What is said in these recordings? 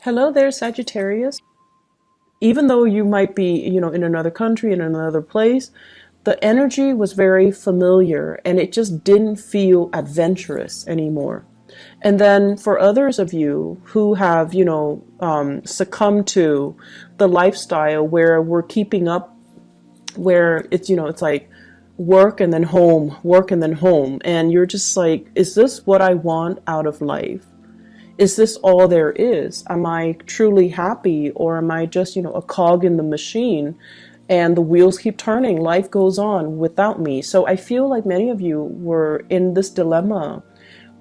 Hello there, Sagittarius. Even though you might be, in another country, in another place, the energy was very familiar and it just didn't feel adventurous anymore. And then for others of you who have, succumbed to the lifestyle where we're keeping up, where it's like work and then home, work and then home. And you're just like, is this what I want out of life? Is this all there is? Am I truly happy, or am I just, a cog in the machine and the wheels keep turning? Life goes on without me. So I feel like many of you were in this dilemma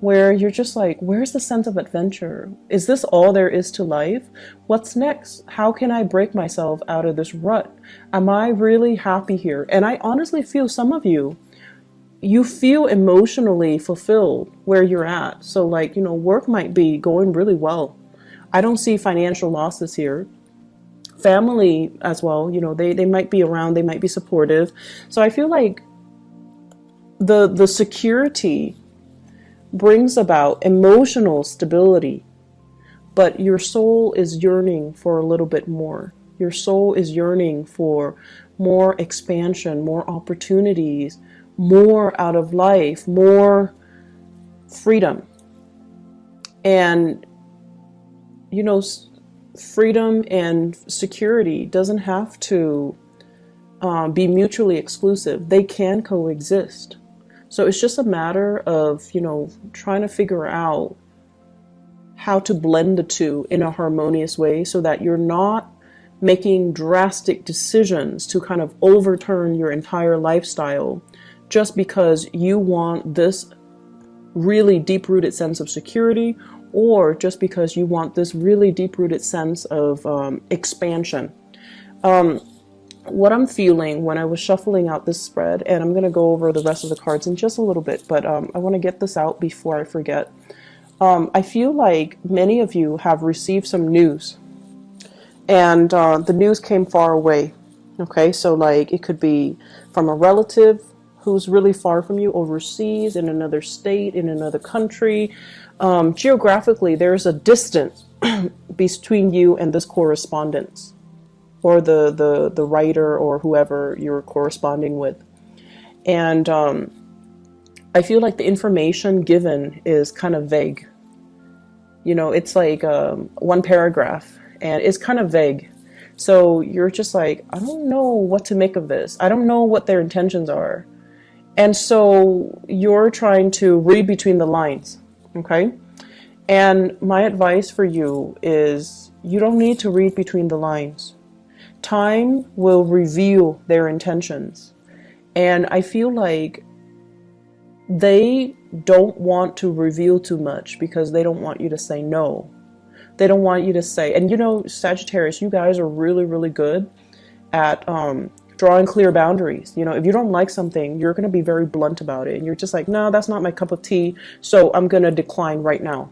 where you're just like, where's the sense of adventure? Is this all there is to life? What's next? How can I break myself out of this rut? Am I really happy here? And I honestly feel some of you feel emotionally fulfilled where you're at. So like, work might be going really well. I don't see financial losses here. Family as well, they might be around, they might be supportive. So I feel like the security brings about emotional stability, but your soul is yearning for a little bit more. Your soul is yearning for more expansion, more opportunities, more out of life, more freedom. And, freedom and security doesn't have to be mutually exclusive. They can coexist. So it's just a matter of, trying to figure out how to blend the two in a harmonious way so that you're not making drastic decisions to kind of overturn your entire lifestyle just because you want this really deep-rooted sense of security, or just because you want this really deep-rooted sense of expansion. What I'm feeling when I was shuffling out this spread, and I'm going to go over the rest of the cards in just a little bit, but I want to get this out before I forget. I feel like many of you have received some news, and the news came far away. Okay, so like it could be from a relative who's really far from you, overseas, in another state, in another country. Geographically, there's a distance between you and this correspondence, or the writer or whoever you're corresponding with. And I feel like the information given is kind of vague. It's like one paragraph, and it's kind of vague. So you're just like, I don't know what to make of this. I don't know what their intentions are. And so you're trying to read between the lines, okay? And my advice for you is you don't need to read between the lines. Time will reveal their intentions. And I feel like they don't want to reveal too much because they don't want you to say no. They don't want you to say, and Sagittarius, you guys are really, really good at drawing clear boundaries. If you don't like something, you're going to be very blunt about it. And you're just like, no, that's not my cup of tea. So I'm going to decline right now.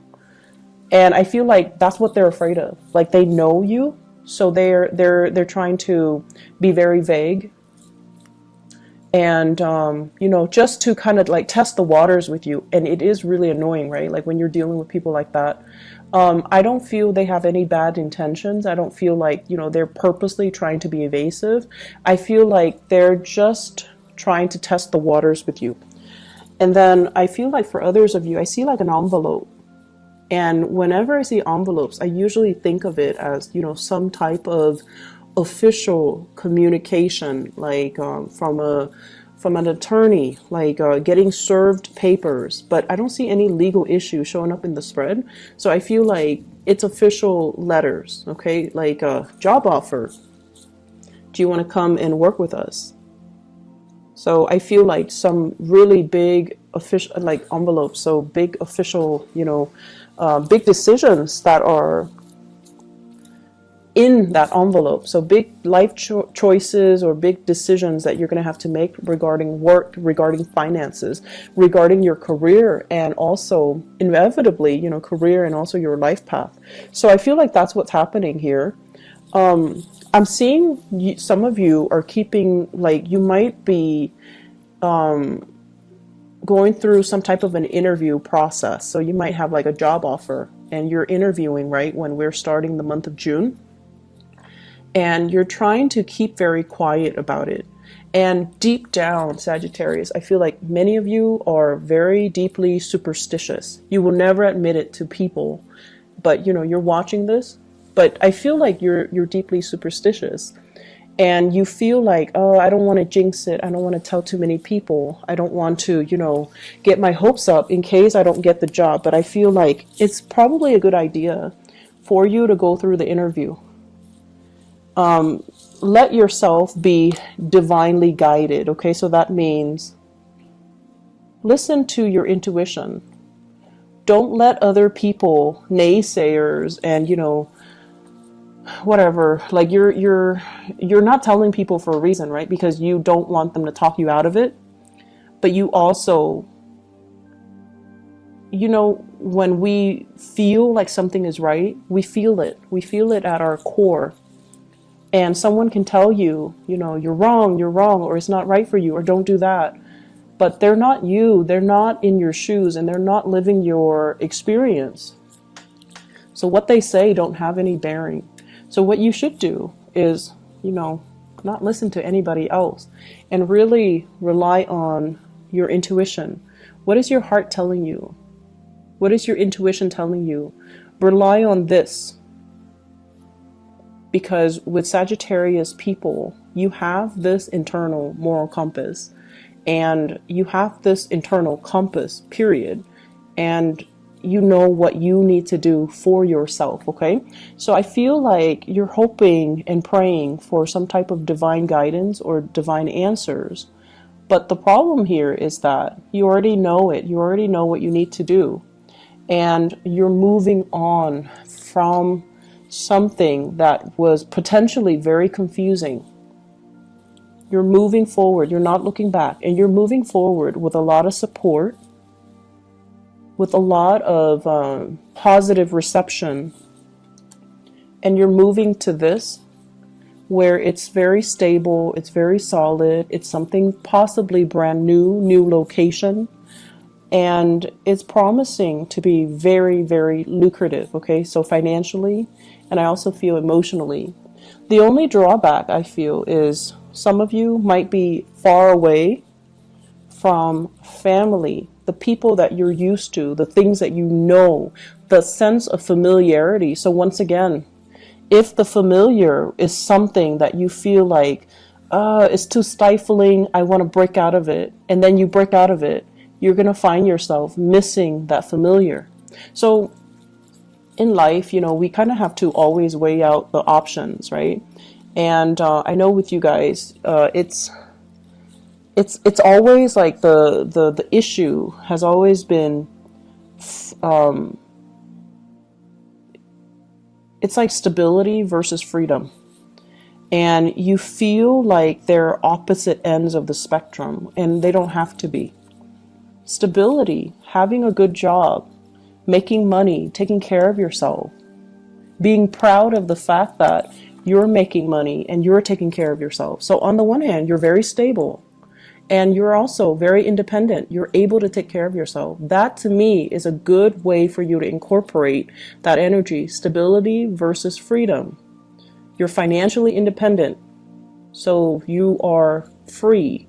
And I feel like that's what they're afraid of. Like they know you. So they're trying to be very vague. And, just to kind of like test the waters with you. And it is really annoying, right? Like when you're dealing with people like that. I don't feel they have any bad intentions. I don't feel like, they're purposely trying to be evasive. I feel like they're just trying to test the waters with you. And then I feel like for others of you, I see like an envelope. And whenever I see envelopes, I usually think of it as, some type of official communication, like from an attorney, like getting served papers, but I don't see any legal issue showing up in the spread. So I feel like it's official letters, okay? Like a job offer. Do you want to come and work with us? So I feel like some really big official, like envelopes, so big official, big decisions that are in that envelope. So big life choices or big decisions that you're going to have to make regarding work, regarding finances, regarding your career, and also inevitably, career and also your life path. So I feel like that's what's happening here. I'm seeing some of you are keeping, like you might be going through some type of an interview process. So you might have like a job offer and you're interviewing, right, when we're starting the month of June, and you're trying to keep very quiet about it. And deep down, Sagittarius, I feel like many of you are very deeply superstitious. You will never admit it to people, but you know, you're watching this, but I feel like you're deeply superstitious. And you feel like, oh, I don't want to jinx it. I don't want to tell too many people. I don't want to, you know, get my hopes up in case I don't get the job. But I feel like it's probably a good idea for you to go through the interview. Let yourself be divinely guided, okay? So that means listen to your intuition. Don't let other people, naysayers, and, you know, whatever, like you're not telling people for a reason, right? Because you don't want them to talk you out of it. But you also, you know, when we feel like something is right, we feel it. We feel it at our core. And someone can tell you, you know, you're wrong, or it's not right for you, or don't do that. But they're not you, they're not in your shoes, and they're not living your experience. So what they say don't have any bearing. So what you should do is, you know, not listen to anybody else and really rely on your intuition. What is your heart telling you? What is your intuition telling you? Rely on this. Because with Sagittarius people, you have this internal moral compass, and you have this internal compass, period. And you know what you need to do for yourself, okay? So I feel like you're hoping and praying for some type of divine guidance or divine answers. But the problem here is that you already know it. You already know what you need to do. And you're moving on from something that was potentially very confusing. You're moving forward. You're not looking back. And you're moving forward with a lot of support, with a lot of positive reception. And you're moving to this where it's very stable, it's very solid, it's something possibly brand new location. And it's promising to be very, very lucrative, okay? So financially, and I also feel emotionally. The only drawback I feel is some of you might be far away from family, the people that you're used to, the things that you know, the sense of familiarity. So once again, if the familiar is something that you feel like, it's too stifling, I want to break out of it, and then you break out of it, you're going to find yourself missing that familiar. So in life, you know, we kind of have to always weigh out the options, right? And I know with you guys, it's always like the issue has always been, it's like stability versus freedom. And you feel like they're opposite ends of the spectrum, and they don't have to be. Stability, having a good job, making money, taking care of yourself, being proud of the fact that you're making money and you're taking care of yourself. So on the one hand, you're very stable and you're also very independent. You're able to take care of yourself. That to me is a good way for you to incorporate that energy, stability versus freedom. You're financially independent, so you are free.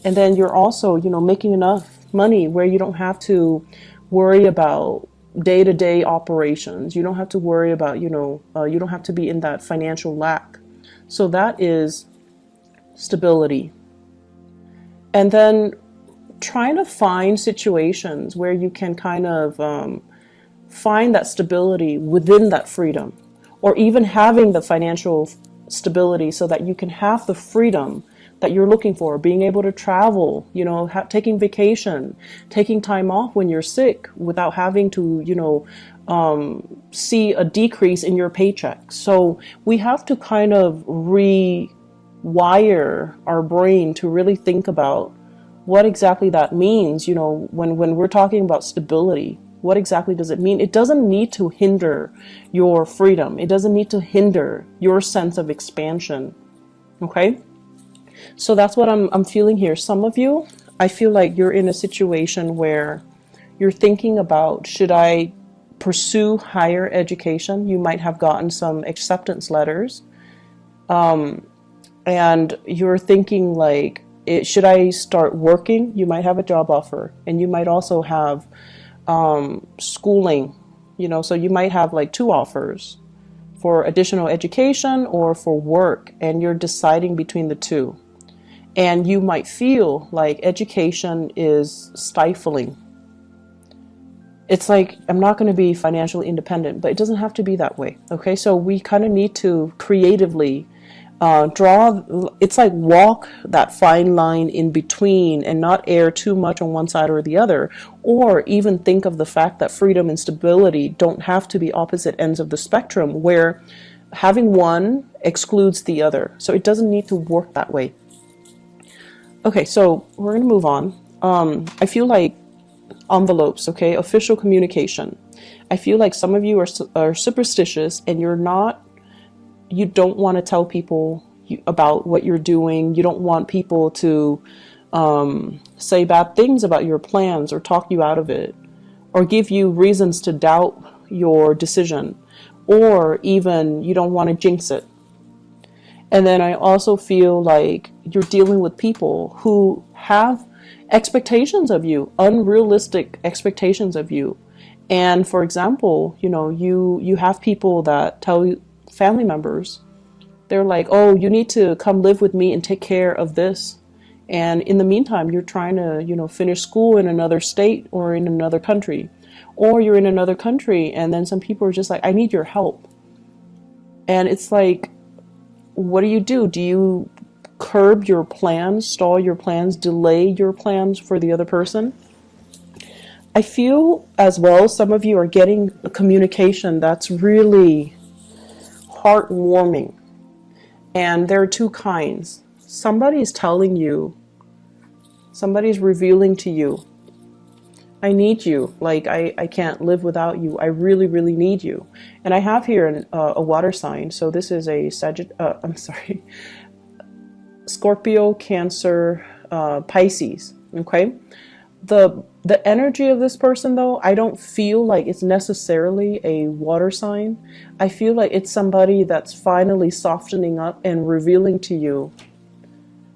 And then you're also, you know, making enough money where you don't have to worry about day-to-day operations. You don't have to worry about, you know, you don't have to be in that financial lack. So that is stability. And then trying to find situations where you can kind of find that stability within that freedom, or even having the financial stability so that you can have the freedom that you're looking for, being able to travel, you know, taking vacation, taking time off when you're sick without having to, you know, see a decrease in your paycheck. So we have to kind of rewire our brain to really think about what exactly that means. You know, when we're talking about stability, what exactly does it mean? It doesn't need to hinder your freedom. It doesn't need to hinder your sense of expansion. Okay? So that's what I'm feeling here. Some of you, I feel like you're in a situation where you're thinking about, should I pursue higher education. You might have gotten some acceptance letters, and you're thinking like, should I start working? You might have a job offer, and you might also have schooling, so you might have like 2 offers for additional education or for work, and you're deciding between the 2. And you might feel like education is stifling. It's like, I'm not going to be financially independent, but it doesn't have to be that way. Okay, so we kind of need to creatively it's like walk that fine line in between and not err too much on one side or the other, or even think of the fact that freedom and stability don't have to be opposite ends of the spectrum where having one excludes the other. So it doesn't need to work that way. Okay, so we're going to move on. I feel like envelopes, okay, official communication. I feel like some of you are superstitious, and you don't want to tell people about what you're doing. You don't want people to say bad things about your plans or talk you out of it or give you reasons to doubt your decision, or even you don't want to jinx it. And then I also feel like you're dealing with people who have expectations of you, unrealistic expectations of you. And for example, you have people that tell you, family members, they're like, oh, you need to come live with me and take care of this. And in the meantime, you're trying to, finish school in another state or in another country. Or you're in another country, and then some people are just like, I need your help. And it's like, what do? Do you curb your plans, stall your plans, delay your plans for the other person? I feel as well, some of you are getting a communication that's really heartwarming. And there are 2 kinds. Somebody's telling you, somebody's revealing to you, I need you. Like, I can't live without you. I really, really need you. And I have here a water sign. So this is a Scorpio, Cancer, Pisces. Okay. The energy of this person, though, I don't feel like it's necessarily a water sign. I feel like it's somebody that's finally softening up and revealing to you,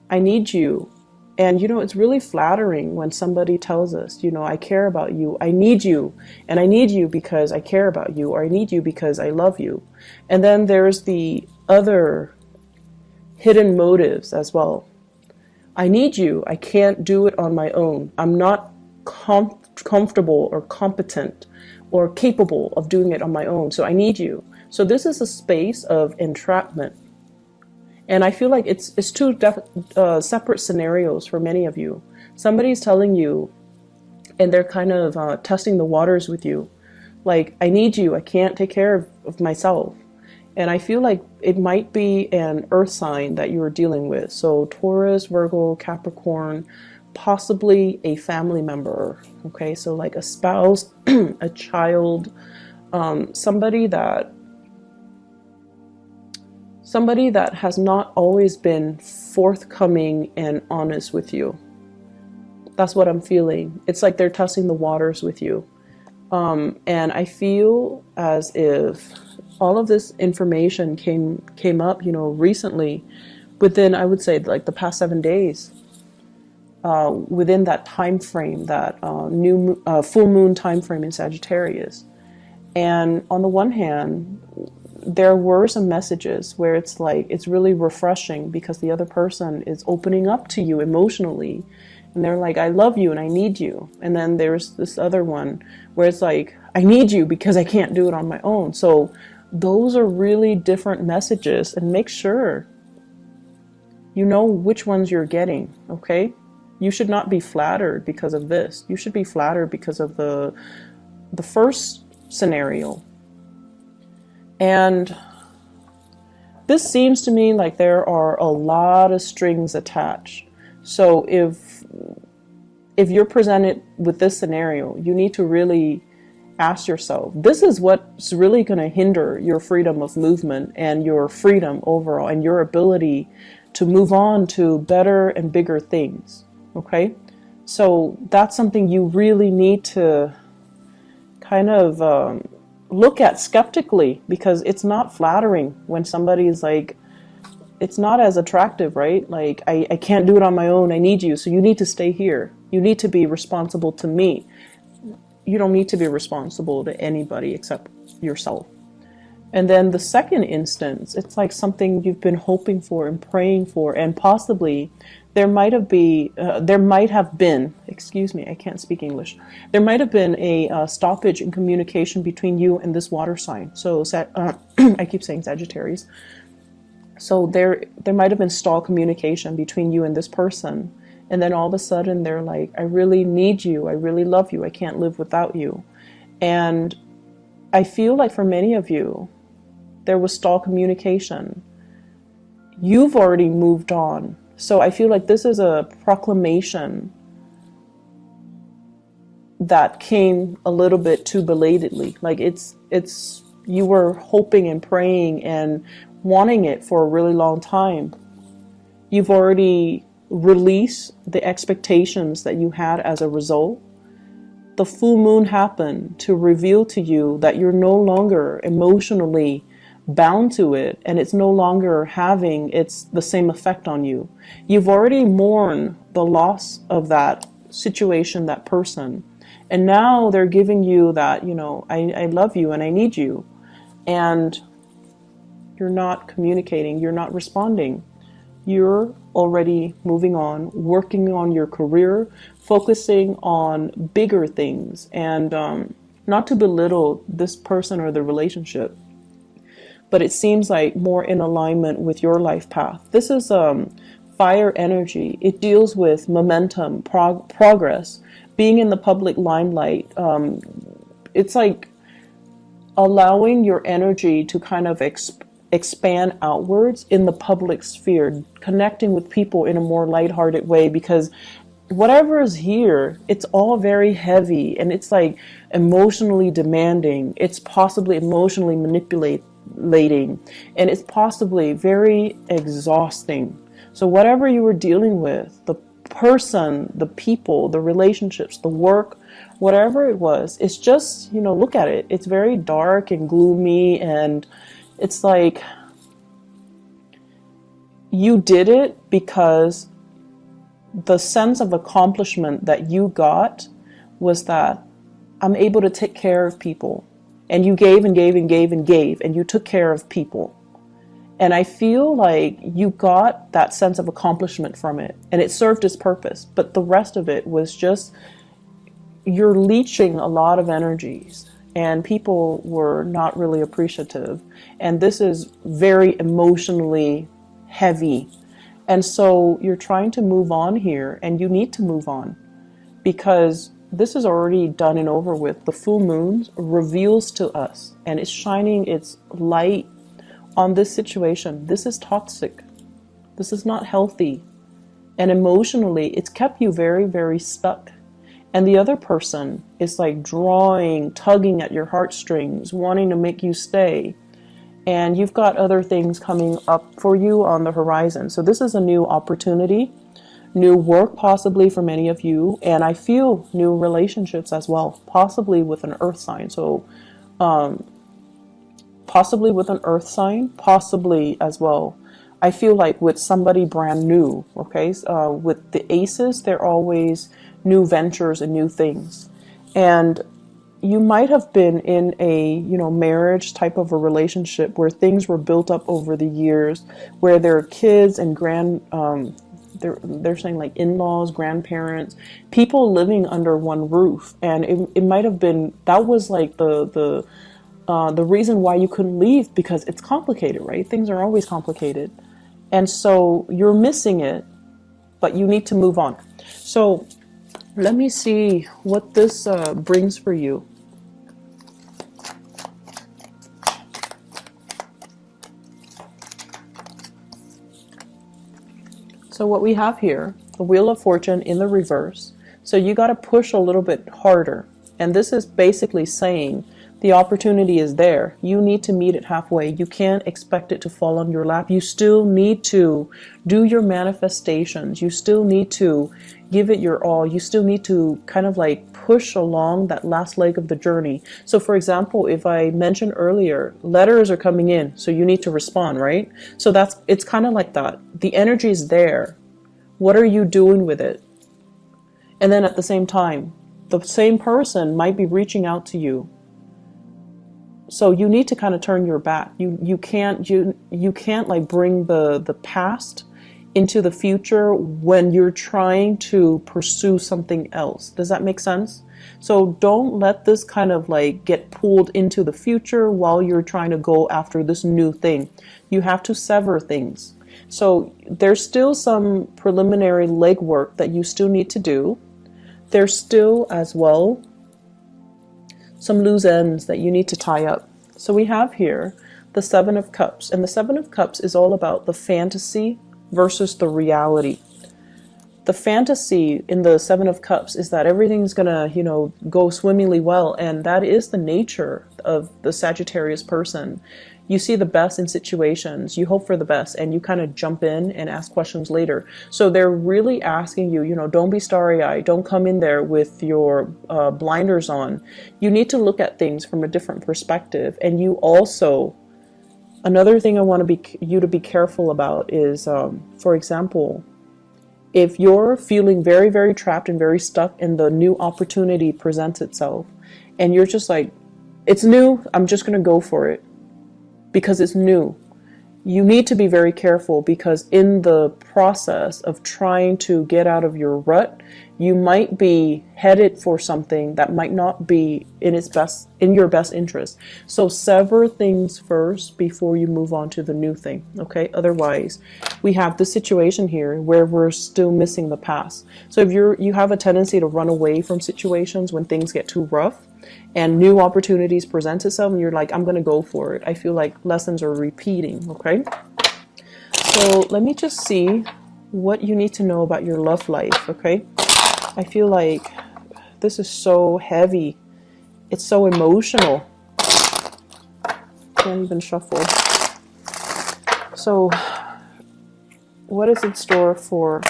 I need you. And, it's really flattering when somebody tells us, I care about you, I need you, and I need you because I care about you, or I need you because I love you. And then there's the other hidden motives as well. I need you. I can't do it on my own. I'm not comfortable or competent or capable of doing it on my own. So I need you. So this is a space of entrapment. And I feel like it's 2 separate scenarios for many of you. Somebody's telling you, and they're kind of testing the waters with you. Like, I need you. I can't take care of myself. And I feel like it might be an earth sign that you are dealing with. So Taurus, Virgo, Capricorn, possibly a family member. Okay, so like a spouse, a child, somebody that has not always been forthcoming and honest with you. That's what I'm feeling. It's like they're testing the waters with you. And I feel as if all of this information came up, recently, within, I would say, like the past 7 days, within that time frame, that full moon time frame in Sagittarius. And on the one hand, there were some messages where it's like, it's really refreshing because the other person is opening up to you emotionally. And they're like, I love you and I need you. And then there's this other one where it's like, I need you because I can't do it on my own. So those are really different messages, and make sure you know which ones you're getting, okay? You should not be flattered because of this. You should be flattered because of the first scenario. And this seems to me like there are a lot of strings attached. So if you're presented with this scenario, you need to really ask yourself, this is what's really going to hinder your freedom of movement and your freedom overall and your ability to move on to better and bigger things. Okay? So that's something you really need to kind of look at skeptically, because it's not flattering when somebody's like, it's not as attractive, right? Like, I can't do it on my own. I need you. So you need to stay here. You need to be responsible to me. You don't need to be responsible to anybody except yourself. And then the second instance, it's like something you've been hoping for and praying for, and possibly there might have been, excuse me, I can't speak English. There might have been a stoppage in communication between you and this water sign. So I keep saying Sagittarius. So there might have been stalled communication between you and this person. And then all of a sudden they're like, I really need you. I really love you. I can't live without you. And I feel like for many of you, there was stalled communication. You've already moved on. So I feel like this is a proclamation that came a little bit too belatedly. Like it's you were hoping and praying and wanting it for a really long time. You've already released the expectations that you had as a result. The full moon happened to reveal to you that you're no longer emotionally bound to it, and it's no longer having the same effect on you. You've already mourned the loss of that situation, that person, and now they're giving you that, I love you and I need you, and you're not communicating, you're not responding. You're already moving on, working on your career, focusing on bigger things, and not to belittle this person or the relationship, but it seems like more in alignment with your life path. This is fire energy. It deals with momentum, progress, being in the public limelight. It's like allowing your energy to kind of expand outwards in the public sphere, connecting with people in a more lighthearted way, because whatever is here, it's all very heavy, and it's like emotionally demanding. It's possibly emotionally manipulating, and it's possibly very exhausting. So whatever you were dealing with, the person, the people, the relationships, the work, whatever it was, it's just, look at it. It's very dark and gloomy, and it's like you did it because the sense of accomplishment that you got was that I'm able to take care of people. And you gave and gave and gave and gave, and you took care of people. And I feel like you got that sense of accomplishment from it, and it served its purpose. But the rest of it was just, you're leeching a lot of energies, and people were not really appreciative. And this is very emotionally heavy. And so you're trying to move on here, and you need to move on, because this is already done and over with. The full moon reveals to us, and it's shining its light on this situation. This is toxic. This is not healthy. And emotionally, it's kept you very, very stuck. And the other person is like drawing, tugging at your heartstrings, wanting to make you stay. And you've got other things coming up for you on the horizon. So this is a new opportunity. New work possibly for many of you, and I feel new relationships as well, possibly with an earth sign. So possibly with an earth sign, possibly as well, I feel like with somebody brand new. Okay, with the aces, they're always new ventures and new things. And you might have been in a marriage type of a relationship where things were built up over the years, where there are kids and they're saying like in-laws, grandparents, people living under one roof. And it might have been, that was like the reason why you couldn't leave, because it's complicated, right? Things are always complicated. And so you're missing it, but you need to move on. So let me see what this brings for you. So what we have here, the Wheel of Fortune in the reverse. So you got to push a little bit harder. And this is basically saying the opportunity is there. You need to meet it halfway. You can't expect it to fall on your lap. You still need to do your manifestations. You still need to, give it your all. You still need to kind of like push along that last leg of the journey. So for example, if I mentioned earlier, letters are coming in, so you need to respond, right? So it's kind of like that. The energy is there. What are you doing with it? And then at the same time, the same person might be reaching out to you. So you need to kind of turn your back. You can't like bring the past into the future when you're trying to pursue something else. Does that make sense? So don't let this kind of like get pulled into the future while you're trying to go after this new thing. You have to sever things. So there's still some preliminary legwork that you still need to do. There's still as well some loose ends that you need to tie up. So we have here the Seven of Cups, and the Seven of Cups is all about the fantasy versus the reality. The fantasy in the Seven of Cups is that everything's gonna, go swimmingly well, and that is the nature of the Sagittarius person. You see the best in situations, you hope for the best, and you kind of jump in and ask questions later. So they're really asking you, don't be starry-eyed, don't come in there with your blinders on. You need to look at things from a different perspective. And you also, another thing I want you to be careful about is, for example, if you're feeling very, very trapped and very stuck and the new opportunity presents itself, and you're just like, it's new, I'm just going to go for it because it's new. You need to be very careful, because in the process of trying to get out of your rut, you might be headed for something that might not be in your best interest. So sever things first before you move on to the new thing. Okay. Otherwise, we have this situation here where we're still missing the past. So if you have a tendency to run away from situations when things get too rough, and new opportunities present itself, and you're like, I'm going to go for it. I feel like lessons are repeating. Okay. So let me just see what you need to know about your love life. Okay. I feel like this is so heavy. It's so emotional. Can't even shuffle. So what is in store for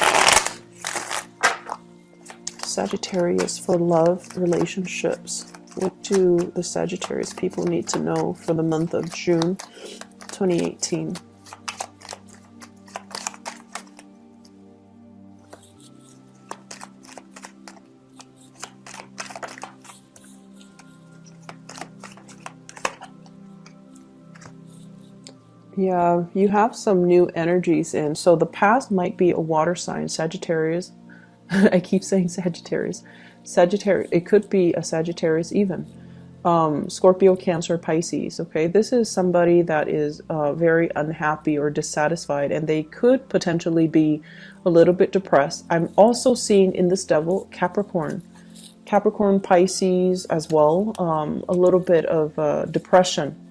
Sagittarius for love relationships? What do the Sagittarius people need to know for the month of June 2018? Yeah, you have some new energies in. So the past might be a water sign, Sagittarius. I keep saying Sagittarius. Sagittarius, it could be a Sagittarius even. Scorpio, Cancer, Pisces. Okay, this is somebody that is very unhappy or dissatisfied, and they could potentially be a little bit depressed. I'm also seeing in this devil Capricorn, Pisces as well. A little bit of depression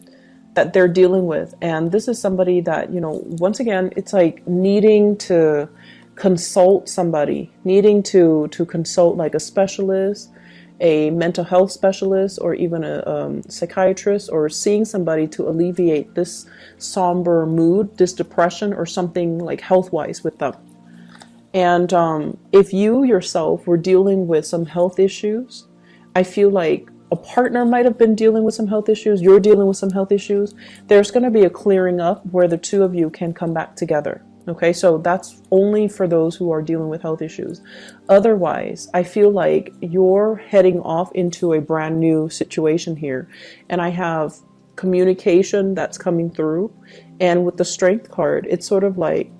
that they're dealing with, and this is somebody that, once again, it's like needing to consult somebody, needing to consult like a specialist, a mental health specialist, or even a psychiatrist, or seeing somebody to alleviate this somber mood, this depression, or something like health-wise with them. And if you yourself were dealing with some health issues, I feel like a partner might have been dealing with some health issues, you're dealing with some health issues, there's going to be a clearing up where the two of you can come back together. Okay, so that's only for those who are dealing with health issues. Otherwise, I feel like you're heading off into a brand new situation here. And I have communication that's coming through. And with the Strength card, it's sort of like,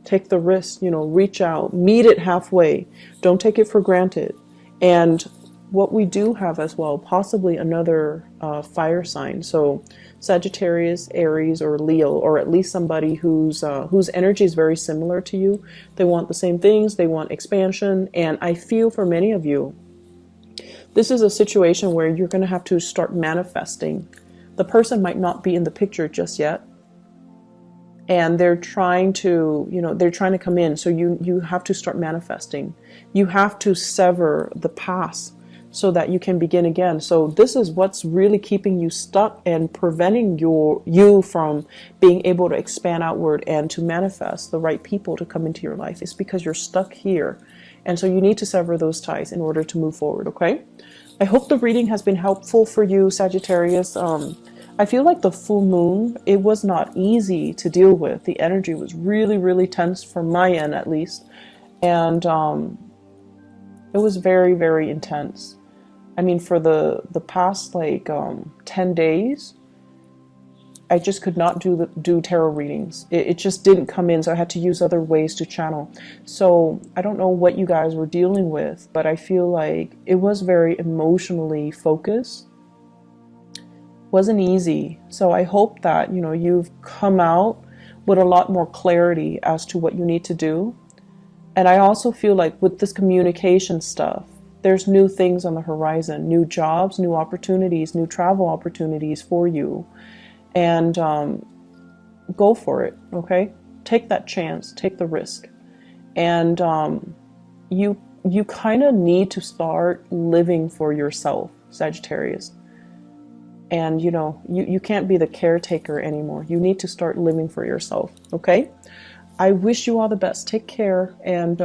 take the risk, reach out, meet it halfway. Don't take it for granted. And what we do have as well, possibly another fire sign. So Sagittarius, Aries, or Leo, or at least somebody whose energy is very similar to you. They want the same things. They want expansion. And I feel for many of you, this is a situation where you're going to have to start manifesting. The person might not be in the picture just yet, and they're trying to, they're trying to come in. So you have to start manifesting. You have to sever the past so that you can begin again. So this is what's really keeping you stuck and preventing you from being able to expand outward and to manifest the right people to come into your life. It's because you're stuck here And so you need to sever those ties in order to move forward, okay? I hope the reading has been helpful for you, Sagittarius. I feel like the full moon, it was not easy to deal with. The energy was really, really tense from my end, at least. And it was very, very intense. I mean, for the past like 10 days, I just could not do tarot readings. It just didn't come in, so I had to use other ways to channel. So I don't know what you guys were dealing with, but I feel like it was very emotionally focused. Wasn't easy. So I hope that, you know, you've come out with a lot more clarity as to what you need to do. And I also feel like with this communication stuff, there's new things on the horizon, new jobs, new opportunities, new travel opportunities for you. And go for it, okay? Take that chance, take the risk. And you kind of need to start living for yourself, Sagittarius. And, you know, you can't be the caretaker anymore. You need to start living for yourself, okay? I wish you all the best. Take care, and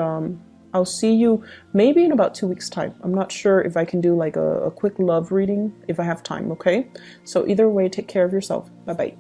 I'll see you maybe in about 2 weeks' time. I'm not sure if I can do like a quick love reading if I have time, okay? So either way, take care of yourself. Bye-bye.